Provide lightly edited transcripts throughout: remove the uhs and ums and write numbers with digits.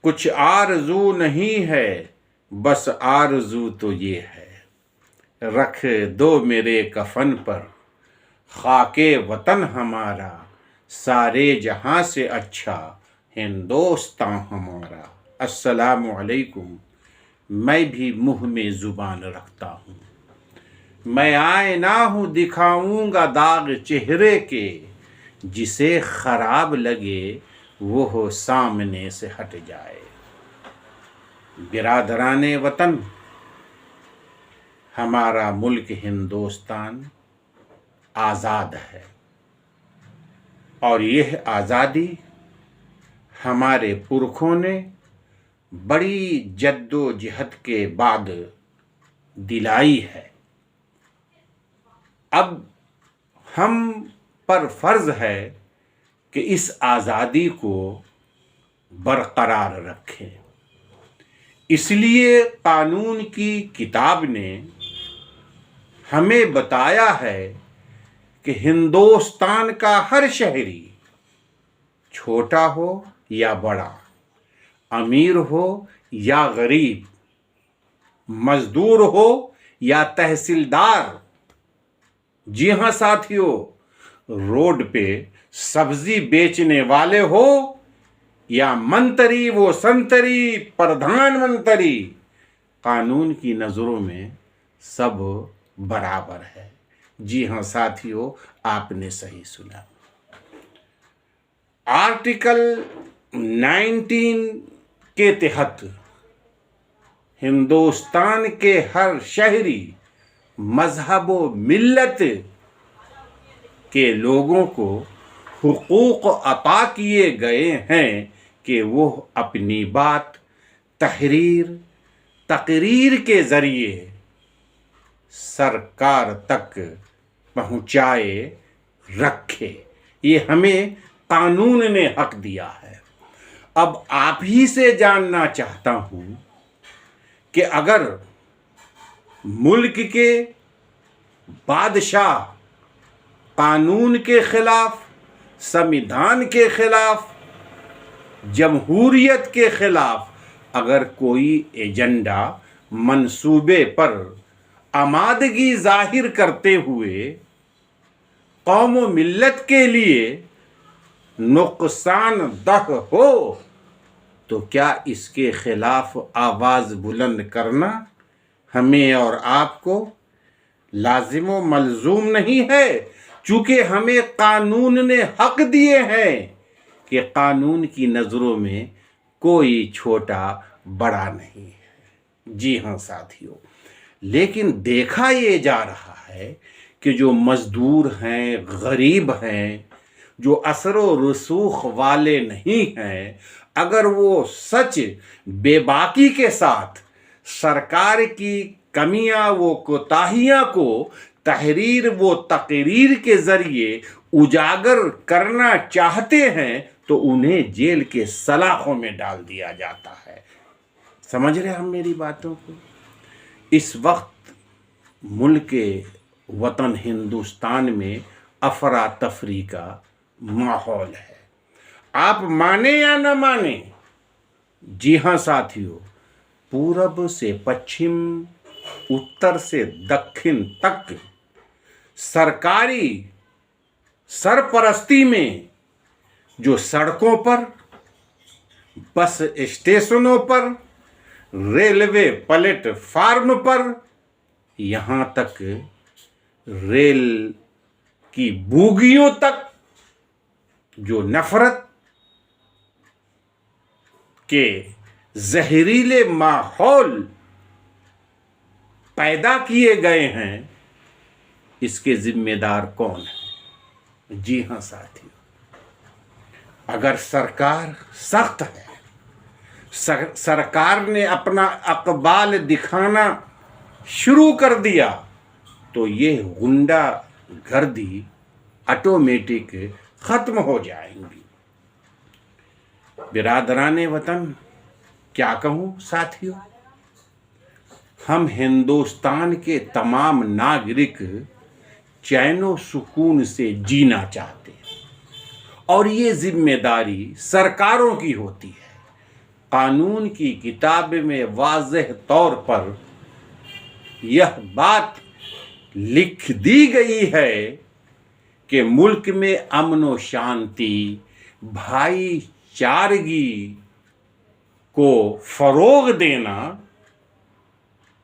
کچھ آرزو نہیں ہے، بس آرزو تو یہ ہے، رکھ دو میرے کفن پر خاک وطن ہمارا، سارے جہاں سے اچھا ہندوستان ہمارا۔ السلام علیکم۔ میں بھی منہ میں زبان رکھتا ہوں، میں آئینہ ہوں، دکھاؤں گا داغ چہرے کے، جسے خراب لگے وہ سامنے سے ہٹ جائے۔ برادران وطن، ہمارا ملک ہندوستان آزاد ہے، اور یہ آزادی ہمارے پرکھوں نے بڑی جد و جہد کے بعد دلائی ہے۔ اب ہم پر فرض ہے کہ اس آزادی کو برقرار رکھیں۔ اس لیے قانون کی کتاب نے ہمیں بتایا ہے کہ ہندوستان کا ہر شہری، چھوٹا ہو یا بڑا، امیر ہو یا غریب، مزدور ہو یا تحصیلدار، جی ہاں ساتھیو، روڈ پہ سبزی بیچنے والے ہو یا منتری و سنتری، پردھان منتری، قانون کی نظروں میں سب برابر ہے۔ جی ہاں ساتھیو، آپ نے صحیح سنا۔ آرٹیکل 19 کے تحت ہندوستان کے ہر شہری، مذہب و ملت کے لوگوں کو حقوق عطا کیے گئے ہیں کہ وہ اپنی بات تقریر کے ذریعے سرکار تک پہنچائے رکھے۔ یہ ہمیں قانون نے حق دیا ہے۔ اب آپ ہی سے جاننا چاہتا ہوں کہ اگر ملک کے بادشاہ قانون کے خلاف، سموِدھان کے خلاف، جمہوریت کے خلاف اگر کوئی ایجنڈا، منصوبے پر آمادگی ظاہر کرتے ہوئے قوم و ملت کے لیے نقصان دہ ہو، تو کیا اس کے خلاف آواز بلند کرنا ہمیں اور آپ کو لازم و ملزوم نہیں ہے؟ چونکہ ہمیں قانون نے حق دیے ہیں کہ قانون کی نظروں میں کوئی چھوٹا بڑا نہیں ہے۔ جی ہاں ساتھیو، لیکن دیکھا یہ جا رہا ہے کہ جو مزدور ہیں، غریب ہیں، جو اثر و رسوخ والے نہیں ہیں، اگر وہ سچ بے باکی کے ساتھ سرکار کی کمیاں و کوتاہیاں کو تحریر و تقریر کے ذریعے اجاگر کرنا چاہتے ہیں تو انہیں جیل کے سلاخوں میں ڈال دیا جاتا ہے۔ سمجھ رہے ہم میری باتوں کو؟ اس وقت ملک وطن ہندوستان میں افراتفری کا ماحول ہے۔ آپ مانیں یا نہ مانیں، جی ہاں ساتھیو، پورب سے پچھم، اتر سے دکن تک سرکاری سرپرستی میں جو سڑکوں پر، بس اسٹیشنوں پر، ریلوے پلیٹ فارم پر، یہاں تک ریل کی بوگیوں تک جو نفرت کے زہریلے ماحول پیدا کیے گئے ہیں، اس کے ذمہ دار کون ہے؟ جی ہاں ساتھیو، اگر سرکار سخت ہے، سرکار نے اپنا اقبال دکھانا شروع کر دیا، تو یہ غنڈہ گردی آٹومیٹک ختم ہو جائیں گی۔ برادران وطن، کیا کہوں ساتھیو، ہم ہندوستان کے تمام ناگرک چین و سکون سے جینا چاہتے ہیں، اور یہ ذمہ داری سرکاروں کی ہوتی ہے۔ قانون کی کتاب میں واضح طور پر یہ بات لکھ دی گئی ہے کہ ملک میں امن و شانتی، بھائی چارگی کو فروغ دینا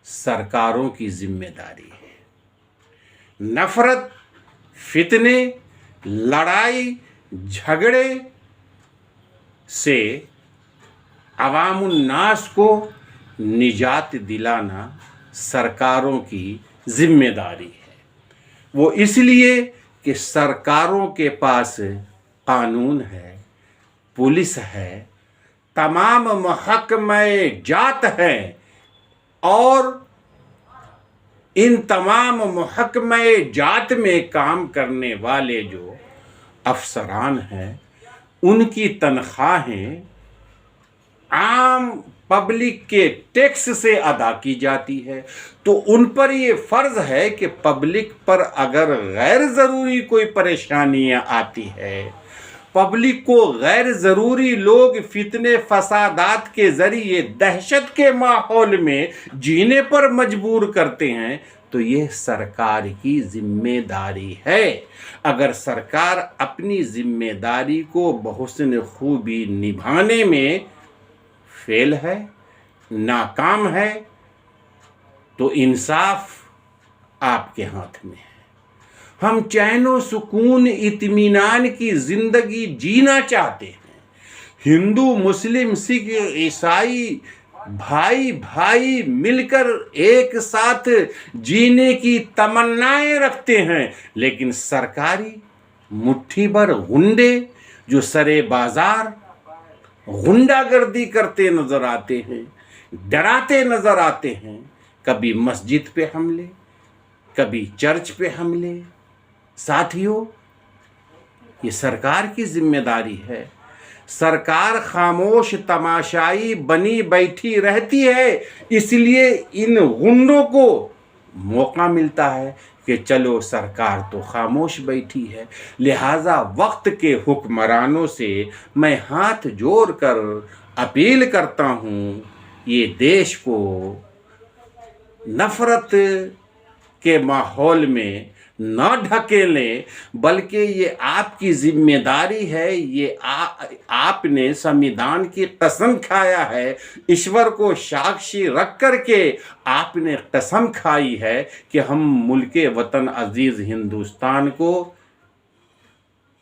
سرکاروں کی ذمہ داری ہے۔ نفرت، فتنے، لڑائی جھگڑے سے عوام الناس کو نجات دلانا سرکاروں کی ذمہ داری ہے۔ وہ اس لیے کہ سرکاروں کے پاس قانون ہے، پولیس ہے، تمام محکمہ جات ہیں، اور ان تمام محکمہ جات میں کام کرنے والے جو افسران ہیں ان کی تنخواہیں عام پبلک کے ٹیکس سے ادا کی جاتی ہے، تو ان پر یہ فرض ہے کہ پبلک پر اگر غیر ضروری کوئی پریشانیاں آتی ہے، پبلک کو غیر ضروری لوگ فتنے فسادات کے ذریعے دہشت کے ماحول میں جینے پر مجبور کرتے ہیں، تو یہ سرکار کی ذمہ داری ہے۔ اگر سرکار اپنی ذمہ داری کو بحسن خوبی نبھانے میں فیل ہے، ناکام ہے، تو انصاف آپ کے ہاتھ میں ہے۔ ہم چین و سکون، اطمینان کی زندگی جینا چاہتے ہیں۔ ہندو، مسلم، سکھ، عیسائی بھائی بھائی مل کر ایک ساتھ جینے کی تمنائیں رکھتے ہیں، لیکن سرکاری مٹھی بھر غنڈے جو سرے بازار غنڈہ گردی کرتے نظر آتے ہیں، ڈراتے نظر آتے ہیں، کبھی مسجد پہ حملے، کبھی چرچ پہ حملے۔ ساتھیوں، یہ سرکار کی ذمہ داری ہے۔ سرکار خاموش تماشائی بنی بیٹھی رہتی ہے، اس لیے ان غنڈوں کو موقع ملتا ہے کہ چلو سرکار تو خاموش بیٹھی ہے، لہٰذا وقت کے حکمرانوں سے میں ہاتھ جوڑ کر اپیل کرتا ہوں، یہ دیش کو نفرت کے ماحول میں نہ ڈھکیلیں، بلکہ یہ آپ کی ذمہ داری ہے۔ یہ آپ نے سمویدھان کی قسم کھایا ہے، ایشور کو ساکشی رکھ کر کے آپ نے قسم کھائی ہے کہ ہم ملک وطن عزیز ہندوستان کو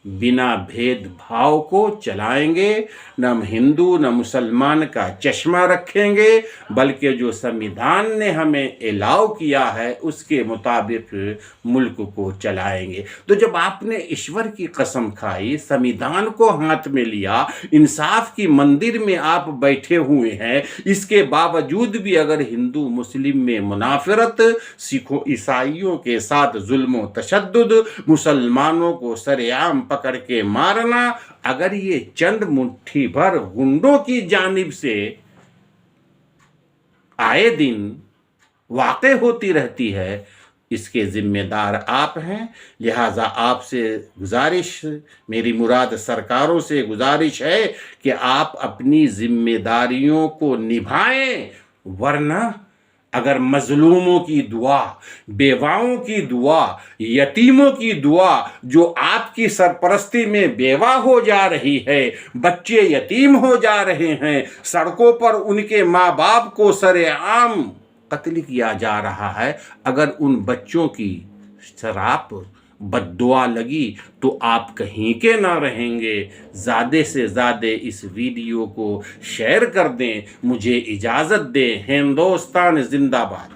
بنا بھید بھاؤ کو چلائیں گے، نہ ہم ہندو نہ مسلمان کا چشمہ رکھیں گے، بلکہ جو سمویدھان نے ہمیں الاؤ کیا ہے اس کے مطابق ملک کو چلائیں گے۔ تو جب آپ نے ایشور کی قسم کھائی، سمویدھان کو ہاتھ میں لیا، انصاف کی مندر میں آپ بیٹھے ہوئے ہیں، اس کے باوجود بھی اگر ہندو مسلم میں منافرت، سکھوں عیسائیوں کے ساتھ ظلم و تشدد، مسلمانوں کو سر عام پکڑ کے مارنا، اگر یہ چند مٹھی بھر غنڈوں کی جانب سے آئے دن واقع ہوتی رہتی ہے، اس کے ذمہ دار آپ ہیں۔ لہٰذا آپ سے گزارش، میری مراد سرکاروں سے گزارش ہے کہ آپ اپنی ذمہ داریوں کو نبھائیں، ورنہ اگر مظلوموں کی دعا، بیواؤں کی دعا، یتیموں کی دعا، جو آپ کی سرپرستی میں بیوہ ہو جا رہی ہے، بچے یتیم ہو جا رہے ہیں، سڑکوں پر ان کے ماں باپ کو سر عام قتل کیا جا رہا ہے، اگر ان بچوں کی سراپ بد دعا لگی تو آپ کہیں کے نہ رہیں گے۔ زیادہ سے زیادہ اس ویڈیو کو شیئر کر دیں۔ مجھے اجازت دیں۔ ہندوستان زندہ باد۔